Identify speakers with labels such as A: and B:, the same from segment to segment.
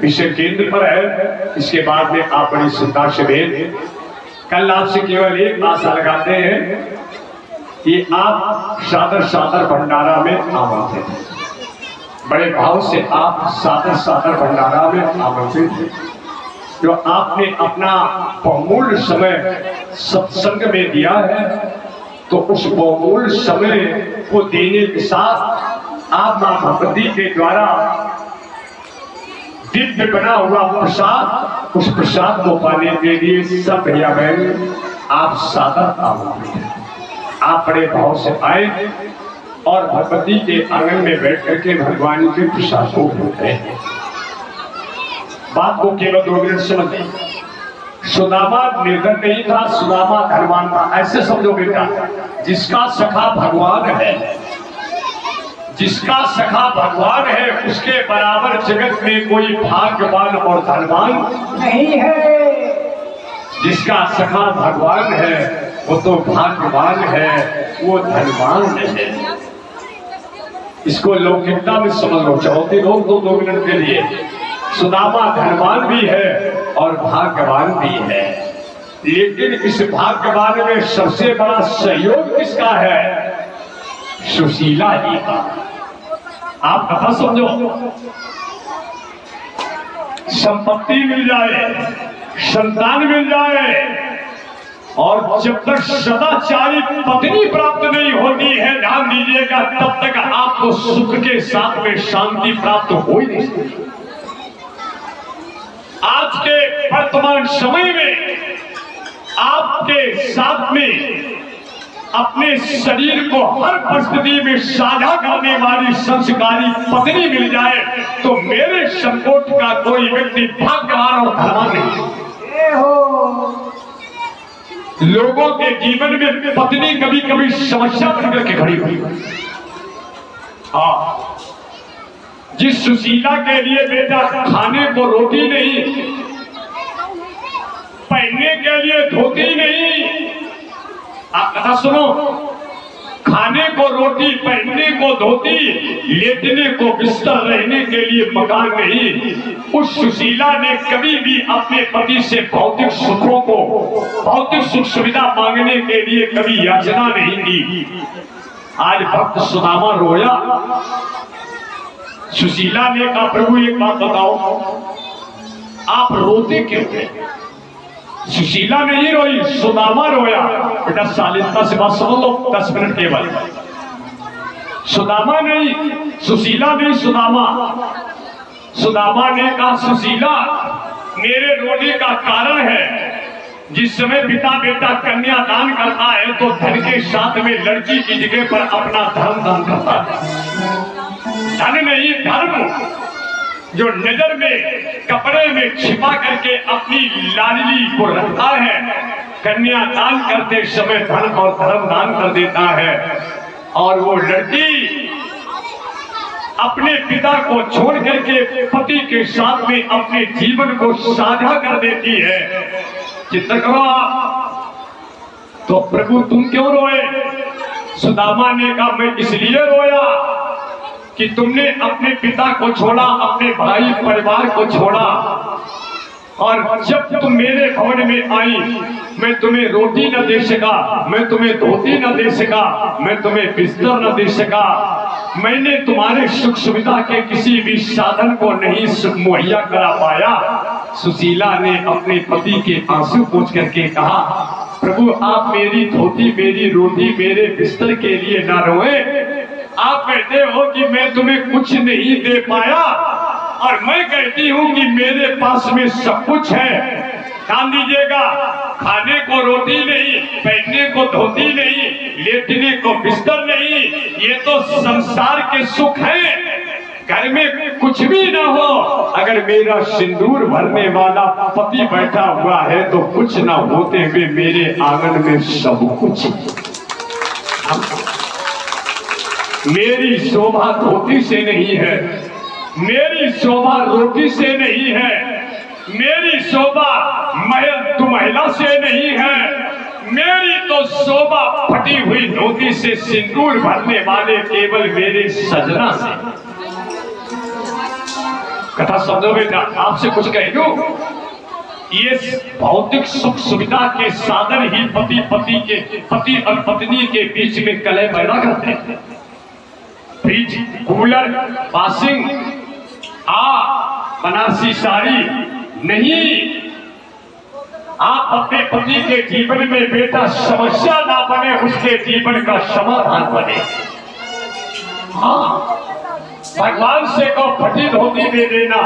A: विषय केंद्र पर है। इसके बाद में आप बड़ी श्रद्धा से भेद। कल आपसे केवल एक आशा लगाते हैं कि आप सादर सादर भंडारा में आमंत्रित हैं। बड़े भाव से आप सादर सादर भंडारा में आमंत्रित हैं। जो आपने अपना बहुमूल्य समय सत्संग में दिया है, तो उस बहुमूल्य समय को देने के साथ आप मां भगवती के द्वारा दिव्य बना हुआ प्रसाद, उस प्रसाद को पाने के लिए सब भैया बहन आप सादर आमंत्रित हैं। आप बड़े भाव से आए और भगवती के आंगन में बैठ करके भगवान के प्रसाद को भूखे। बात को केवल 2 मिनट समझिए। सुदामा निर्धन नहीं था, सुदामा धनवान था। ऐसे समझो बेटा, जिसका सखा भगवान है, जिसका सखा भगवान है, उसके बराबर जगत में कोई भाग्यवान और धनवान नहीं है। जिसका सखा भगवान है वो तो भाग्यवान है, वो धनवान है। इसको लौकिकता में समझ लो। चाहते लोग 2 मिनट के लिए, सुदामा धनवान भी है और भाग्यवान भी है, लेकिन इस भाग्यवान में सबसे बड़ा सहयोग किसका है? सुशीला जी का। आप कथा समझो। संपत्ति मिल जाए, संतान मिल जाए, और जब तक सदाचारी पत्नी प्राप्त नहीं होती है, ध्यान दीजिएगा, तब तक आपको सुख के साथ में शांति प्राप्त हो ही नहीं सकती। आज के वर्तमान समय में आपके साथ में अपने शरीर को हर परिस्थिति में साझा करने वाली संस्कारी पत्नी मिल जाए, तो मेरे संकोट का कोई व्यक्ति भाग्यवान और धनवान नहीं हो। लोगों के जीवन में पत्नी कभी कभी समस्या बनकर के खड़ी हुई। हाँ, जिस सुशीला के लिए बेटा खाने को रोटी नहीं, पहनने के लिए धोती नहीं, आप कथा सुनो, खाने को रोटी, पहनने को धोती, लेटने को बिस्तर, रहने के लिए मकान नहीं, उस सुशीला ने कभी भी अपने पति से भौतिक सुखों को, भौतिक सुख सुविधा मांगने के लिए कभी याचना नहीं की। आज भक्त सुदामा रोया। सुशीला ने कहा, प्रभु एक बात बताओ, आप रोते क्यों थे? सुशीला नहीं रोई, सुदामा रोया। बेटा शालीनता से बात समझ लो, 10 मिनट केवल। सुदामा नहीं, सुशीला नहीं, सुदामा। सुदामा ने कहा, सुशीला मेरे रोने का कारण है, जिस समय पिता बेटा कन्यादान करता है तो धन के साथ में लड़की की जगह पर अपना धर्म दान करता है। धन नहीं, धर्म, जो नजर में कपड़े में छिपा करके अपनी लाडली को रखता है, कन्यादान करते समय धन और धर्म दान कर देता है, और वो लड़की अपने पिता को छोड़ करके पति के साथ में अपने जीवन को साझा कर देती है। चिंता करो आप। तो प्रभु तुम क्यों रोए? सुदामा ने कहा, मैं इसलिए रोया कि तुमने अपने पिता को छोड़ा, अपने भाई परिवार को छोड़ा, और जब तुम मेरे भवन में आई, मैं तुम्हें रोटी न दे सका, मैं तुम्हें धोती न दे सका, मैं तुम्हें बिस्तर न दे सका, मैंने तुम्हारे सुख सुविधा के किसी भी साधन को नहीं मुहैया करा पाया। सुशीला ने अपने पति के आंसू पोंछ करके कहा, प्रभु आप मेरी धोती, मेरी रोटी, मेरे बिस्तर के लिए ना रोए। आप कहते हो कि मैं तुम्हें कुछ नहीं दे पाया, और मैं कहती हूँ कि मेरे पास में सब कुछ है। ध्यान दीजिएगा, खाने को रोटी नहीं, पहनने को धोती नहीं, लेटने को बिस्तर नहीं, ये तो संसार के सुख हैं। घर में कुछ भी ना हो, अगर मेरा सिंदूर भरने वाला पति बैठा हुआ है तो कुछ ना होते हुए मेरे आंगन में सब कुछ। मेरी शोभा धोती से नहीं है, मेरी शोभा रोटी से नहीं है, मेरी शोभा महल दुमहिला से नहीं है, मेरी तो शोभा फटी हुई धोती से, सिंदूर भरने वाले केवल मेरे सजना से। कथा समझो बेटा, आपसे कुछ कह दूं, ये भौतिक सुख सुविधा के साधन ही पति और पत्नी के बीच में कलह पैदा करते हैं। Fridge, cooler, washing, Banarasi sari नहीं। आप अपने पति के जीवन में बेटा समस्या ना बने, उसके जीवन का समाधान बने। हाँ, भगवान से को फटी धोती दे देना,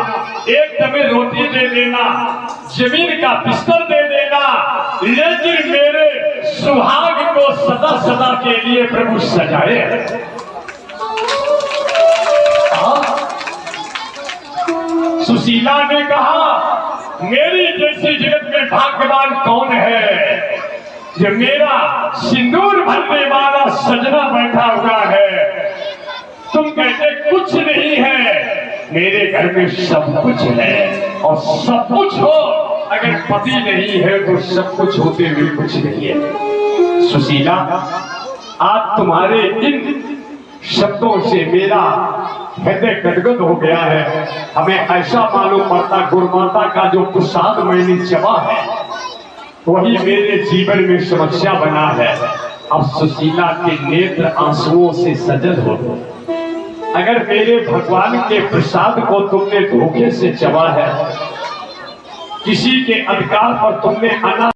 A: एक दमे रोटी दे देना, जमीन का बिस्तर दे देना, लेकिन मेरे सुहाग को सदा सदा के लिए प्रभु सजाए। सुशीला ने कहा, मेरी जैसी जगत में भाग्यवान कौन है जो मेरा सिंदूर भरने वाला सजना बैठा हुआ है। तुम कहते कुछ नहीं है, मेरे घर में सब कुछ है, और सब कुछ हो अगर पति नहीं है तो सब कुछ होते हुए कुछ नहीं है। सुशीला, आज तुम्हारे इन शब्दों से मेरा हृदय गदगद हो गया है। हमें ऐसा मालूम पड़ता, गुरुमाता का जो प्रसाद मैंने चबा है वही मेरे जीवन में समस्या बना है। अब सुशीला के नेत्र आंसुओं से सजल हो। अगर मेरे भगवान के प्रसाद को तुमने धोखे से चबा है, किसी के अधिकार पर तुमने